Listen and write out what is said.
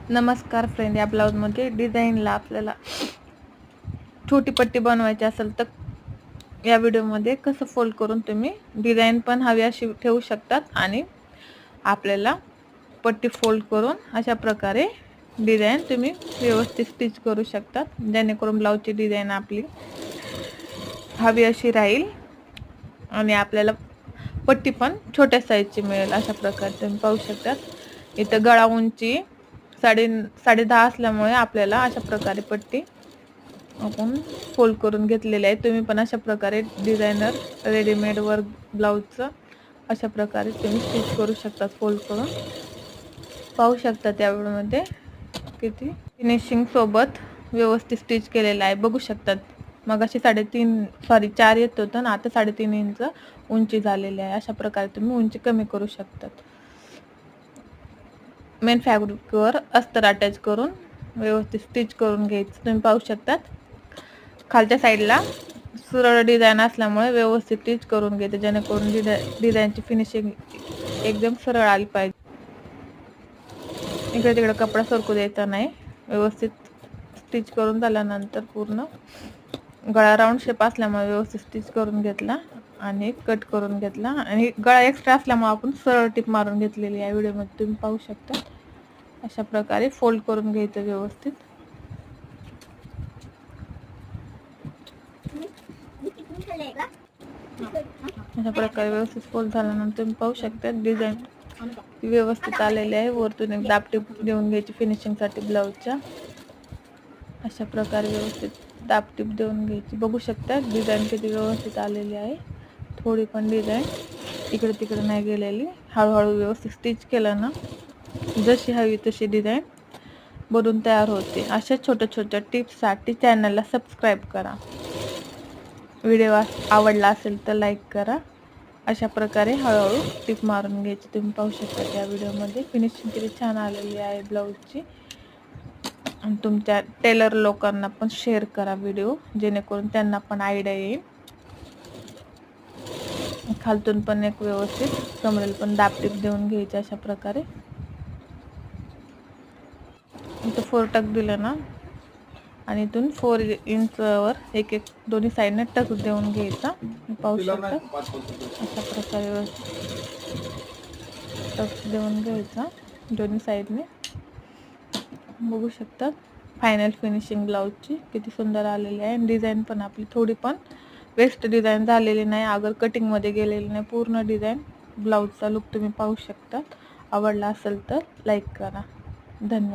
नमस्कार फ्रेंड, या ब्लाऊजमध्ये डिझाईनला आपल्याला छोटी पट्टी बनवायची असेल तर या व्हिडिओमध्ये कसं फोल्ड करून तुम्ही डिझाईन पण हवी अशी ठेवू शकतात आणि आपल्याला पट्टी फोल्ड करून अशा प्रकारे डिझाईन तुम्ही व्यवस्थित स्टिच करू शकतात, जेणेकरून ब्लाऊजची डिझाईन आपली हवी अशी राहील आणि आपल्याला पट्टी पण छोट्या साईजची मिळेल। अशा प्रकारे तुम्ही पाहू शकतात। इथं गळा उंची 10.5 असल्यामुळे आपल्याला अशा प्रकारे पट्टी आपण फोल्ड करून घेतलेली आहे। तुम्ही पण अशा प्रकारे डिझायनर रेडीमेड वर्क ब्लाऊजचं अशा प्रकारे तुम्ही स्टिच करू शकता, फोल्ड करून पाहू शकता। त्या व्हिडिओमध्ये किती फिनिशिंग सोबत व्यवस्थित स्टिच केलेलं आहे, बघू शकतात। मग अशी 4 येत होतं ना, आता 3.5 इंच उंची झालेली आहे। अशा प्रकारे तुम्ही उंची कमी करू शकतात। मेन फॅब्रिकवर अस्तर अटॅच करून व्यवस्थित स्टिच करून घ्यायचं। तुम्ही पाहू शकतात खालच्या साईडला सरळ डिझाइन असल्यामुळे व्यवस्थित स्टिच करून घ्यायचं, जेणेकरून डिझाइनची फिनिशिंग एकदम सरळ आली पाहिजे। इकडे तिकडे कपडा सरकू द्यायचा नाही। व्यवस्थित स्टिच करून झाल्यानंतर पूर्ण गळा राऊंड शेप असल्यामुळे व्यवस्थित स्टिच करून घेतला आणि कट करून घेतला आणि गळा एक्स्ट्रा असल्यामुळे आपण सरळ टिप मारून घेतलेली आहे। व्हिडिओमध्ये तुम्ही पाहू शकता। अशा प्रकारे फोल्ड करून घ्यायचं व्यवस्थित। अशा प्रकारे व्यवस्थित फोल्ड झाल्यानंतर तुम्ही पाहू शकता डिझाईन व्यवस्थित आलेली आहे। वरतून एक दाबटीप देऊन घ्यायची फिनिशिंगसाठी ब्लाऊजच्या। अशा प्रकारे व्यवस्थित दाबटीप देऊन घ्यायची। बघू शकता डिझाईन किती व्यवस्थित आलेली आहे। थोडी पण डिझाईन इकडे तिकडे नाही गेलेली। हळूहळू व्यवस्थित स्टिच केलं ना, जशी हवी तशी डिझाईन बनून तयार होते। अशा छोट्या छोट्या टिप्ससाठी चॅनलला सबस्क्राईब करा। व्हिडिओ आवडला असेल तर लाईक करा। अशा प्रकारे हळूहळू टिप मारून घ्यायची। तुम्ही पाहू शकता त्या व्हिडिओमध्ये फिनिशिंग किती छान आलेली आहे ब्लाऊजची। आणि तुमच्या टेलर लोकांना पण शेअर करा व्हिडिओ, जेणेकरून त्यांना पण आयडिया येईल। खालतून पण एक व्यवस्थित कमरेल पण दाबटीप देऊन घ्यायची। अशा प्रकारे इथं 4 टक दिलं ना आणि इथून 4 इंचवर एक दोन्ही साईडने टक देऊन घ्यायचा। पाहू शकता अशा प्रकारे टक देऊन घ्यायचा दोन्ही साईडने। बघू शकता फायनल फिनिशिंग ब्लाऊजची किती सुंदर आलेली आहे। डिझाईन पण आपली थोडी पण वेस्ट डिझाईन झालेली नाही, अगर कटिंग मध्ये गेलेली नाही। पूर्ण डिझाईन ब्लाऊजचा लुक तुम्ही पाहू शकता। आवडला असेल तर लाईक करा। धन्यवाद।